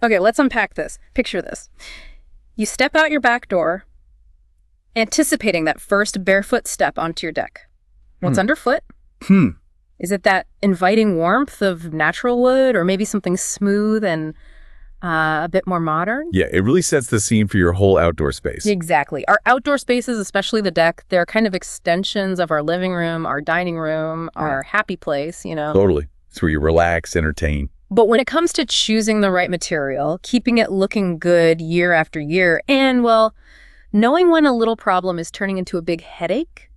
Okay, let's unpack this. Picture this. You step out your back door, anticipating that first barefoot step onto your deck. What's underfoot? Is it that inviting warmth of natural wood, or maybe something smooth and a bit more modern? Yeah, it really sets the scene for your whole outdoor space. Exactly. Our outdoor spaces, especially the deck, they're kind of extensions of our living room, our dining room, our happy place, you know? Totally. It's where you relax, entertain. But when it comes to choosing the right material, keeping it looking good year after year, and, well, knowing when a little problem is turning into a big headache,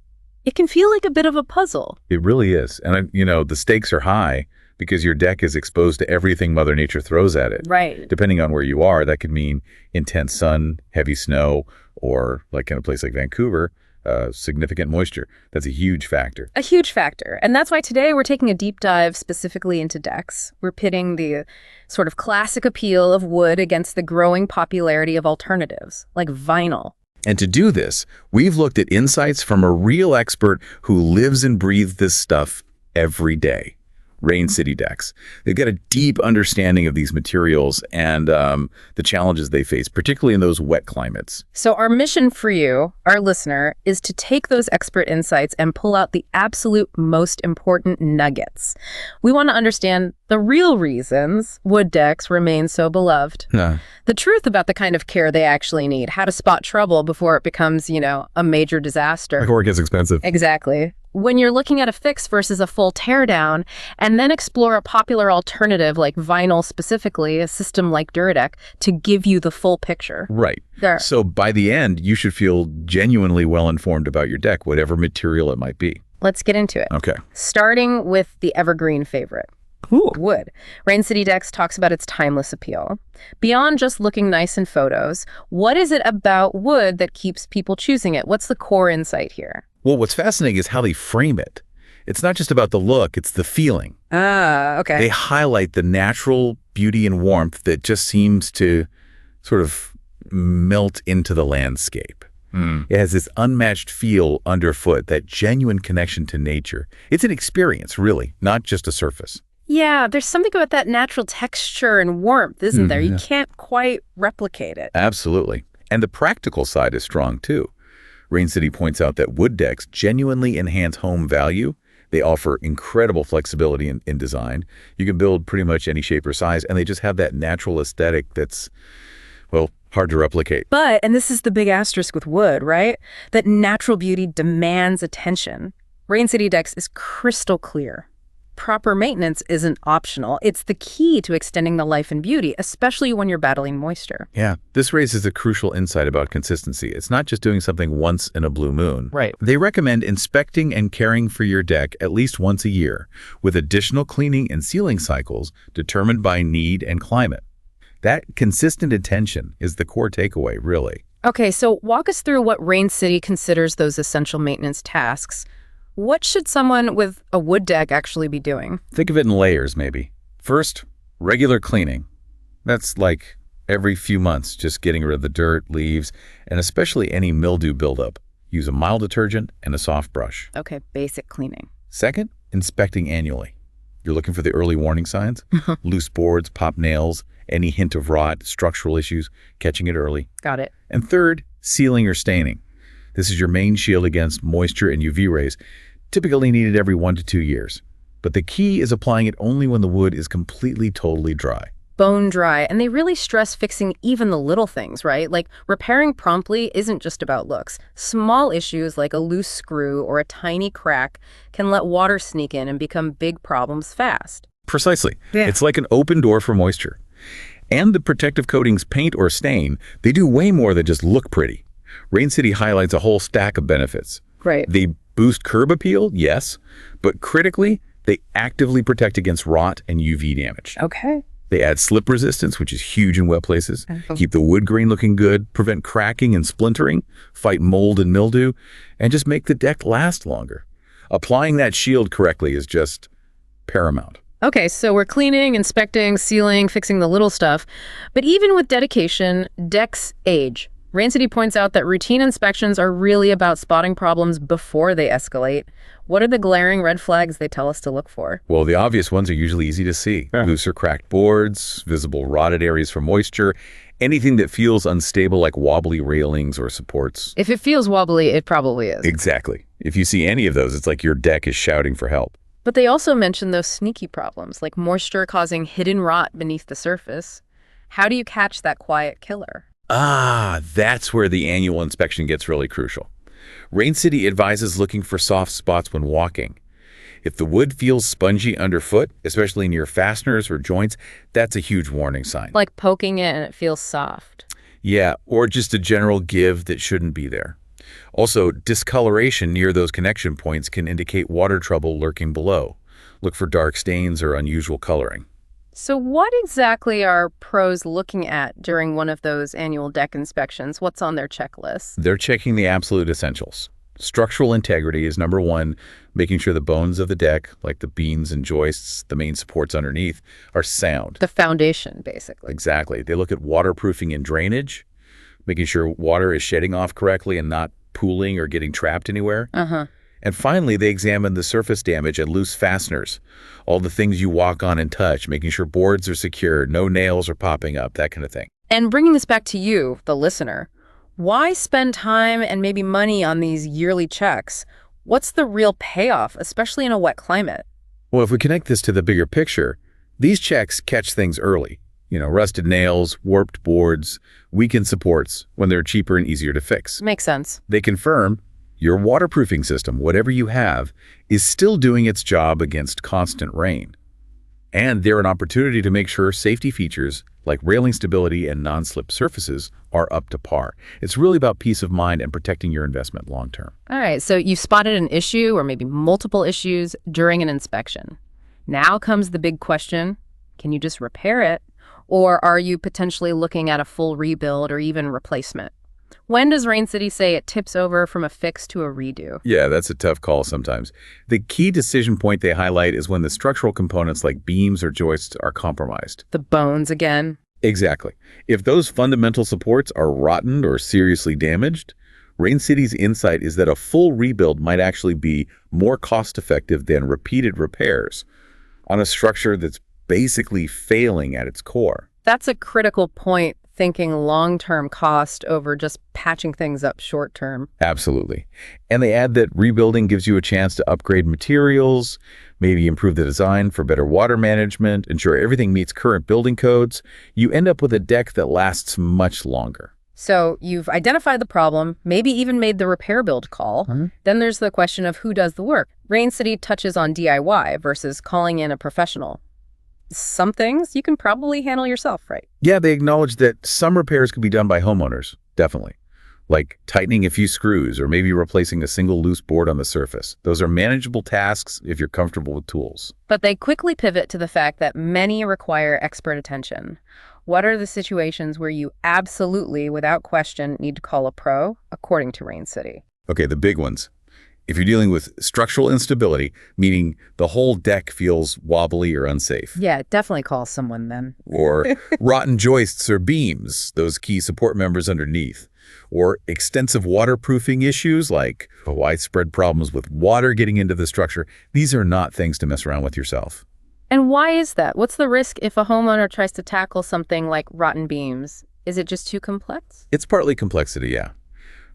it can feel like a bit of a puzzle. It really is. And, the stakes are high because your deck is exposed to everything Mother Nature throws at it. Right. Depending on where you are, that could mean intense sun, heavy snow, or like in a place like Vancouver, significant moisture. That's a huge factor. A huge factor. And that's why today we're taking a deep dive specifically into decks. We're pitting the sort of classic appeal of wood against the growing popularity of alternatives, like vinyl. And to do this, we've looked at insights from a real expert who lives and breathes this stuff every day. Rain City Decks. They've got a deep understanding of these materials and the challenges they face, particularly in those wet climates. So our mission for you, our listener, is to take those expert insights and pull out the absolute most important nuggets. We want to understand the real reasons wood decks remain so beloved. The truth about the kind of care they actually need, how to spot trouble before it becomes, a major disaster. Before it gets expensive. Exactly. When you're looking at a fix versus a full teardown, and then explore a popular alternative like vinyl specifically, a system like Duradek, to give you the full picture. Right. There. So by the end, you should feel genuinely well-informed about your deck, whatever material it might be. Let's get into it. Okay. Starting with the evergreen favorite. Cool. Wood. Rain City Decks talks about its timeless appeal. Beyond just looking nice in photos, what is it about wood that keeps people choosing it? What's the core insight here? Well, what's fascinating is how they frame it. It's not just about the look, it's the feeling. Okay. They highlight the natural beauty and warmth that just seems to sort of melt into the landscape. It has this unmatched feel underfoot, that genuine connection to nature. It's an experience, really, not just a surface. Yeah, there's something about that natural texture and warmth, isn't there? You can't quite replicate it. Absolutely. And the practical side is strong, too. Rain City points out that wood decks genuinely enhance home value. They offer incredible flexibility in design. You can build pretty much any shape or size, and they just have that natural aesthetic that's, well, hard to replicate. But, and this is the big asterisk with wood, right? That natural beauty demands attention. Rain City Decks is crystal clear. Proper maintenance isn't optional. It's the key to extending the life and beauty, especially when you're battling moisture. Yeah, this raises a crucial insight about consistency. It's not just doing something once in a blue moon. Right. They recommend inspecting and caring for your deck at least once a year, with additional cleaning and sealing cycles determined by need and climate. That consistent attention is the core takeaway, really. Okay, so walk us through what Rain City considers those essential maintenance tasks. What should someone with a wood deck actually be doing? Think of it in layers, maybe. First, regular cleaning. That's like every few months, just getting rid of the dirt, leaves, and especially any mildew buildup. Use a mild detergent and a soft brush. Okay, basic cleaning. Second, inspecting annually. You're looking for the early warning signs, loose boards, popped nails, any hint of rot, structural issues, catching it early. Got it. And third, sealing or staining. This is your main shield against moisture and UV rays, typically needed every 1 to 2 years. But the key is applying it only when the wood is completely, totally dry. Bone dry, and they really stress fixing even the little things, right? Like repairing promptly isn't just about looks. Small issues like a loose screw or a tiny crack can let water sneak in and become big problems fast. Precisely. Yeah. It's like an open door for moisture. And the protective coatings paint or stain, they do way more than just look pretty. Rain City highlights a whole stack of benefits. Right. They boost curb appeal, yes, but critically, they actively protect against rot and UV damage. Okay. They add slip resistance, which is huge in wet places, keep the wood grain looking good, prevent cracking and splintering, fight mold and mildew, and just make the deck last longer. Applying that shield correctly is just paramount. Okay, so we're cleaning, inspecting, sealing, fixing the little stuff. But even with dedication, decks age. Rain City points out that routine inspections are really about spotting problems before they escalate. What are the glaring red flags they tell us to look for? Well, the obvious ones are usually easy to see. Yeah. Loose or cracked boards, visible rotted areas for moisture, anything that feels unstable like wobbly railings or supports. If it feels wobbly, it probably is. Exactly. If you see any of those, it's like your deck is shouting for help. But they also mention those sneaky problems, like moisture causing hidden rot beneath the surface. How do you catch that quiet killer? That's where the annual inspection gets really crucial. Rain City advises looking for soft spots when walking. If the wood feels spongy underfoot, especially near fasteners or joints, that's a huge warning sign. Like poking it and it feels soft. Yeah, or just a general give that shouldn't be there. Also, discoloration near those connection points can indicate water trouble lurking below. Look for dark stains or unusual coloring. So what exactly are pros looking at during one of those annual deck inspections? What's on their checklist? They're checking the absolute essentials. Structural integrity is number one, making sure the bones of the deck, like the beams and joists, the main supports underneath, are sound. The foundation, basically. Exactly. They look at waterproofing and drainage, making sure water is shedding off correctly and not pooling or getting trapped anywhere. And finally, they examine the surface damage and loose fasteners, all the things you walk on and touch, making sure boards are secure, no nails are popping up, that kind of thing. And bringing this back to you, the listener, why spend time and maybe money on these yearly checks? What's the real payoff, especially in a wet climate? Well, if we connect this to the bigger picture, these checks catch things early. Rusted nails, warped boards, weakened supports when they're cheaper and easier to fix. Makes sense. They confirm your waterproofing system, whatever you have, is still doing its job against constant rain. And they're an opportunity to make sure safety features like railing stability and non-slip surfaces are up to par. It's really about peace of mind and protecting your investment long term. All right, so you've spotted an issue or maybe multiple issues during an inspection. Now comes the big question, can you just repair it? Or are you potentially looking at a full rebuild or even replacement? When does Rain City say it tips over from a fix to a redo? Yeah, that's a tough call sometimes. The key decision point they highlight is when the structural components like beams or joists are compromised. The bones again. Exactly. If those fundamental supports are rotten or seriously damaged, Rain City's insight is that a full rebuild might actually be more cost-effective than repeated repairs on a structure that's basically failing at its core. That's a critical point, thinking long-term cost over just patching things up short-term. Absolutely. And they add that rebuilding gives you a chance to upgrade materials, maybe improve the design for better water management, ensure everything meets current building codes. You end up with a deck that lasts much longer. So you've identified the problem, maybe even made the repair build call. Then there's the question of who does the work. Rain City touches on DIY versus calling in a professional. Some things you can probably handle yourself, right? Yeah, they acknowledge that some repairs can be done by homeowners, definitely. Like tightening a few screws or maybe replacing a single loose board on the surface. Those are manageable tasks if you're comfortable with tools. But they quickly pivot to the fact that many require expert attention. What are the situations where you absolutely, without question, need to call a pro, according to Rain City? Okay, the big ones. If you're dealing with structural instability, meaning the whole deck feels wobbly or unsafe. Yeah, definitely call someone then. Or rotten joists or beams, those key support members underneath. Or extensive waterproofing issues like widespread problems with water getting into the structure. These are not things to mess around with yourself. And why is that? What's the risk if a homeowner tries to tackle something like rotten beams? Is it just too complex? It's partly complexity, yeah.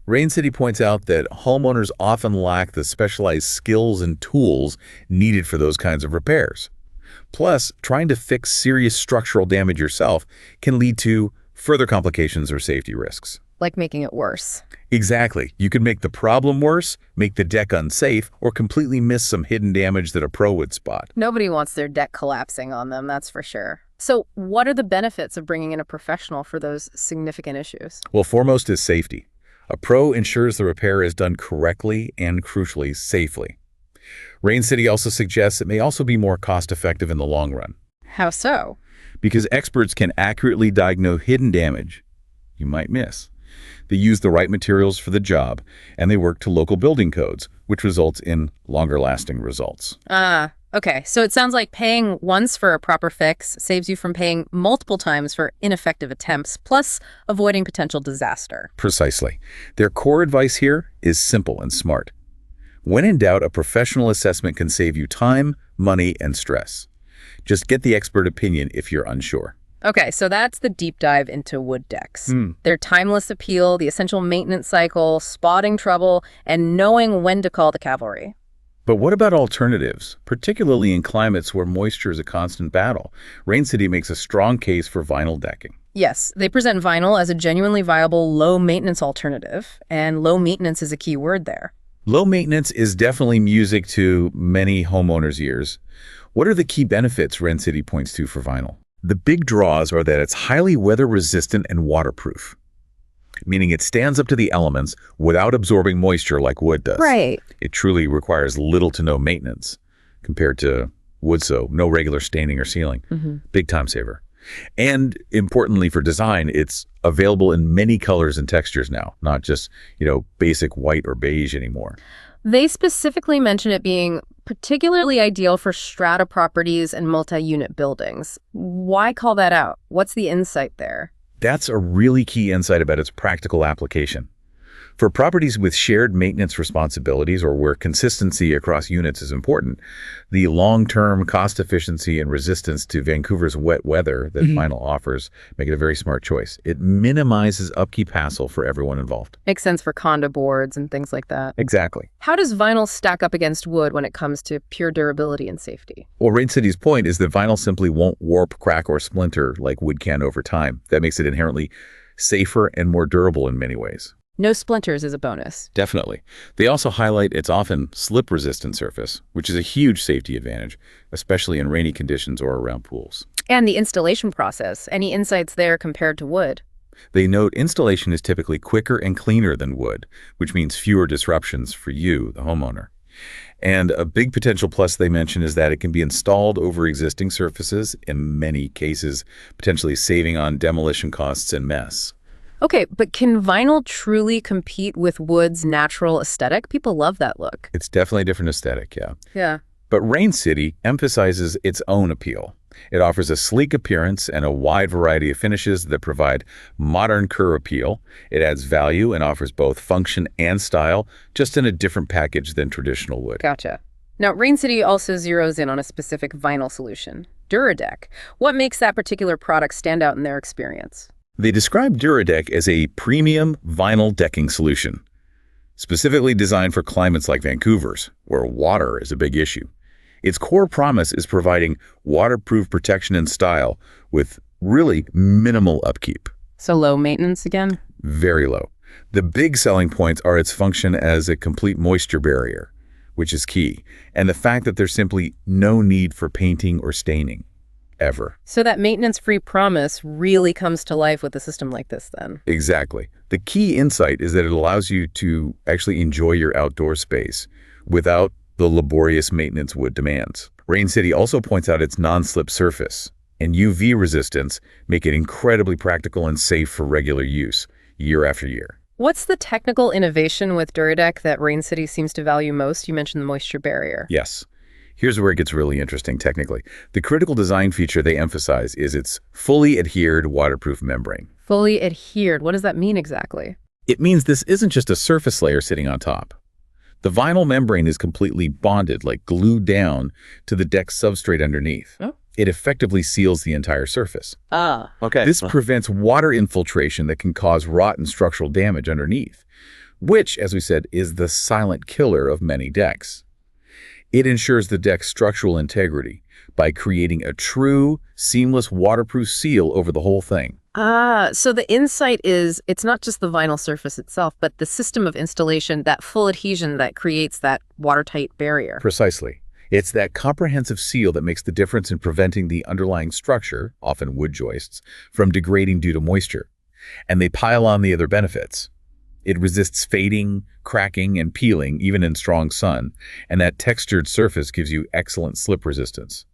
Rain City points out that homeowners often lack the specialized skills and tools needed for those kinds of repairs. Plus, trying to fix serious structural damage yourself can lead to further complications or safety risks. Like making it worse. Exactly. You could make the problem worse, make the deck unsafe, or completely miss some hidden damage that a pro would spot. Nobody wants their deck collapsing on them, that's for sure. So what are the benefits of bringing in a professional for those significant issues? Well, foremost is safety. A pro ensures the repair is done correctly and, crucially, safely. Rain City also suggests it may also be more cost-effective in the long run. How so? Because experts can accurately diagnose hidden damage you might miss. They use the right materials for the job, and they work to local building codes, which results in longer-lasting results. Okay, so it sounds like paying once for a proper fix saves you from paying multiple times for ineffective attempts, plus avoiding potential disaster. Precisely. Their core advice here is simple and smart. When in doubt, a professional assessment can save you time, money, and stress. Just get the expert opinion if you're unsure. Okay, so that's the deep dive into wood decks. Their timeless appeal, the essential maintenance cycle, spotting trouble, and knowing when to call the cavalry. But what about alternatives, particularly in climates where moisture is a constant battle? Rain City makes a strong case for vinyl decking. Yes, they present vinyl as a genuinely viable low-maintenance alternative, and low maintenance is a key word there. Low maintenance is definitely music to many homeowners' ears. What are the key benefits Rain City points to for vinyl? The big draws are that it's highly weather-resistant and waterproof, meaning it stands up to the elements without absorbing moisture like wood does. Right. It truly requires little to no maintenance compared to wood, so no regular staining or sealing. Big time saver. And importantly for design, it's available in many colors and textures now, not just, basic white or beige anymore. They specifically mention it being particularly ideal for strata properties and multi-unit buildings. Why call that out? What's the insight there? That's a really key insight about its practical application. For properties with shared maintenance responsibilities or where consistency across units is important, the long-term cost efficiency and resistance to Vancouver's wet weather that vinyl offers make it a very smart choice. It minimizes upkeep hassle for everyone involved. Makes sense for condo boards and things like that. Exactly. How does vinyl stack up against wood when it comes to pure durability and safety? Well, Rain City's point is that vinyl simply won't warp, crack, or splinter like wood can over time. That makes it inherently safer and more durable in many ways. No splinters is a bonus. Definitely. They also highlight its often slip-resistant surface, which is a huge safety advantage, especially in rainy conditions or around pools. And the installation process. Any insights there compared to wood? They note installation is typically quicker and cleaner than wood, which means fewer disruptions for you, the homeowner. And a big potential plus they mention is that it can be installed over existing surfaces, in many cases potentially saving on demolition costs and mess. Okay, but can vinyl truly compete with wood's natural aesthetic? People love that look. It's definitely a different aesthetic, yeah. Yeah. But Rain City emphasizes its own appeal. It offers a sleek appearance and a wide variety of finishes that provide modern cur appeal. It adds value and offers both function and style, just in a different package than traditional wood. Gotcha. Now, Rain City also zeroes in on a specific vinyl solution, Duradek. What makes that particular product stand out in their experience? They describe Duradek as a premium vinyl decking solution, specifically designed for climates like Vancouver's, where water is a big issue. Its core promise is providing waterproof protection and style with really minimal upkeep. So low maintenance again? Very low. The big selling points are its function as a complete moisture barrier, which is key, and the fact that there's simply no need for painting or staining. Ever. So that maintenance-free promise really comes to life with a system like this then? Exactly. The key insight is that it allows you to actually enjoy your outdoor space without the laborious maintenance wood demands. Rain City also points out its non-slip surface and UV resistance make it incredibly practical and safe for regular use year after year. What's the technical innovation with Duradek that Rain City seems to value most? You mentioned the moisture barrier. Yes. Here's where it gets really interesting technically. The critical design feature they emphasize is its fully adhered waterproof membrane. Fully adhered. What does that mean exactly? It means this isn't just a surface layer sitting on top. The vinyl membrane is completely bonded, like glued down, to the deck substrate underneath. Oh. It effectively seals the entire surface. Ah. Okay. This prevents water infiltration that can cause rot and structural damage underneath, which, as we said, is the silent killer of many decks. It ensures the deck's structural integrity by creating a true, seamless, waterproof seal over the whole thing. Ah, so the insight is it's not just the vinyl surface itself, but the system of installation, that full adhesion that creates that watertight barrier. Precisely. It's that comprehensive seal that makes the difference in preventing the underlying structure, often wood joists, from degrading due to moisture. And they pile on the other benefits. It resists fading, cracking, and peeling, even in strong sun, and that textured surface gives you excellent slip resistance.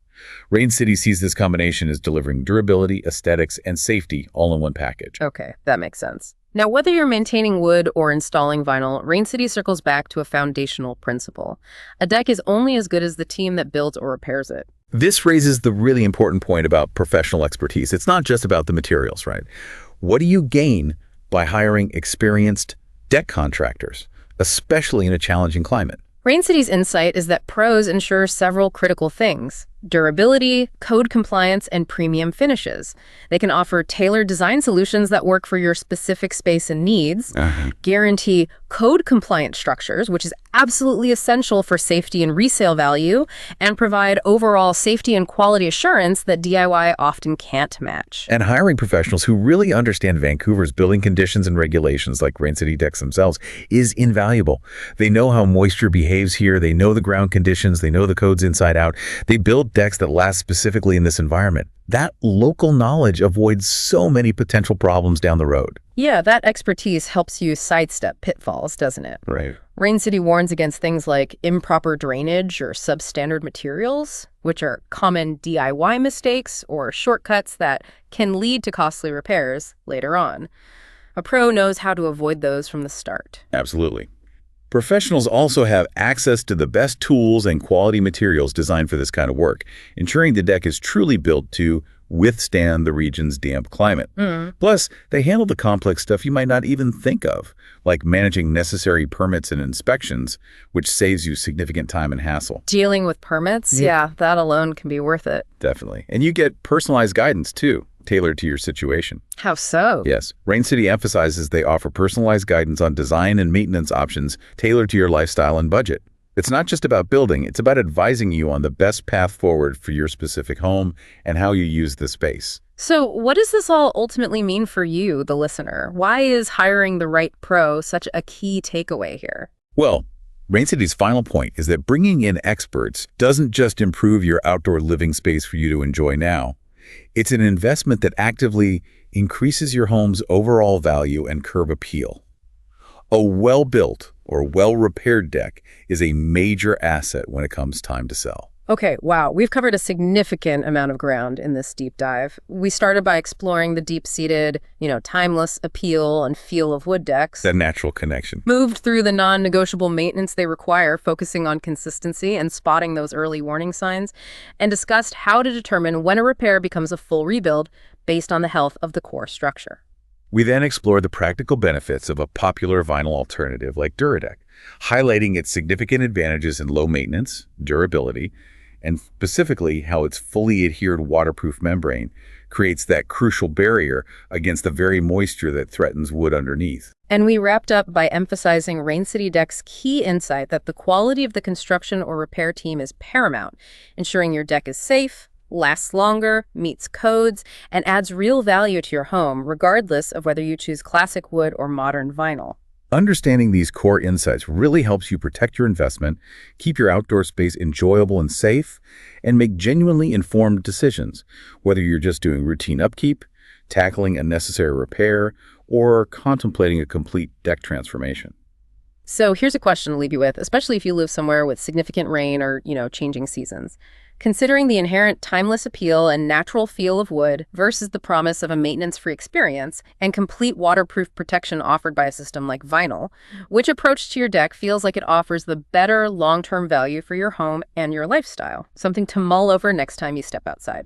Rain City sees this combination as delivering durability, aesthetics, and safety all in one package. Okay, that makes sense. Now, whether you're maintaining wood or installing vinyl, Rain City circles back to a foundational principle. A deck is only as good as the team that builds or repairs it. This raises the really important point about professional expertise. It's not just about the materials, right? What do you gain by hiring experienced deck contractors, especially in a challenging climate? Rain City's insight is that pros ensure several critical things: durability, code compliance, and premium finishes. They can offer tailored design solutions that work for your specific space and needs, guarantee code-compliant structures, which is absolutely essential for safety and resale value, and provide overall safety and quality assurance that DIY often can't match. And hiring professionals who really understand Vancouver's building conditions and regulations, like Rain City Decks themselves, is invaluable. They know how moisture behaves here, they know the ground conditions, they know the codes inside out. They build decks that last specifically in this environment. That local knowledge avoids so many potential problems down the road. Yeah, that expertise helps you sidestep pitfalls, doesn't it? Right. Rain City warns against things like improper drainage or substandard materials, which are common DIY mistakes or shortcuts that can lead to costly repairs later on. A pro knows how to avoid those from the start. Absolutely. Professionals also have access to the best tools and quality materials designed for this kind of work, ensuring the deck is truly built to withstand the region's damp climate. Plus, they handle the complex stuff you might not even think of, like managing necessary permits and inspections, which saves you significant time and hassle. Dealing with permits? Yeah, that alone can be worth it. Definitely. And you get personalized guidance, too, tailored to your situation. How so? Yes. Rain City emphasizes they offer personalized guidance on design and maintenance options tailored to your lifestyle and budget. It's not just about building, it's about advising you on the best path forward for your specific home and how you use the space. So what does this all ultimately mean for you, the listener? Why is hiring the right pro such a key takeaway here? Well, Rain City's final point is that bringing in experts doesn't just improve your outdoor living space for you to enjoy now. It's an investment that actively increases your home's overall value and curb appeal. A well-built or well-repaired deck is a major asset when it comes time to sell. Okay, wow. We've covered a significant amount of ground in this deep dive. We started by exploring the deep-seated, timeless appeal and feel of wood decks. That natural connection. Moved through the non-negotiable maintenance they require, focusing on consistency and spotting those early warning signs, and discussed how to determine when a repair becomes a full rebuild based on the health of the core structure. We then explored the practical benefits of a popular vinyl alternative like Duradek, highlighting its significant advantages in low maintenance, durability, and specifically how its fully adhered waterproof membrane creates that crucial barrier against the very moisture that threatens wood underneath. And we wrapped up by emphasizing Rain City Deck's key insight that the quality of the construction or repair team is paramount, ensuring your deck is safe, lasts longer, meets codes, and adds real value to your home, regardless of whether you choose classic wood or modern vinyl. Understanding these core insights really helps you protect your investment, keep your outdoor space enjoyable and safe, and make genuinely informed decisions, whether you're just doing routine upkeep, tackling a necessary repair, or contemplating a complete deck transformation. So here's a question to leave you with, especially if you live somewhere with significant rain or, changing seasons. Considering the inherent timeless appeal and natural feel of wood versus the promise of a maintenance-free experience and complete waterproof protection offered by a system like vinyl, which approach to your deck feels like it offers the better long-term value for your home and your lifestyle? Something to mull over next time you step outside.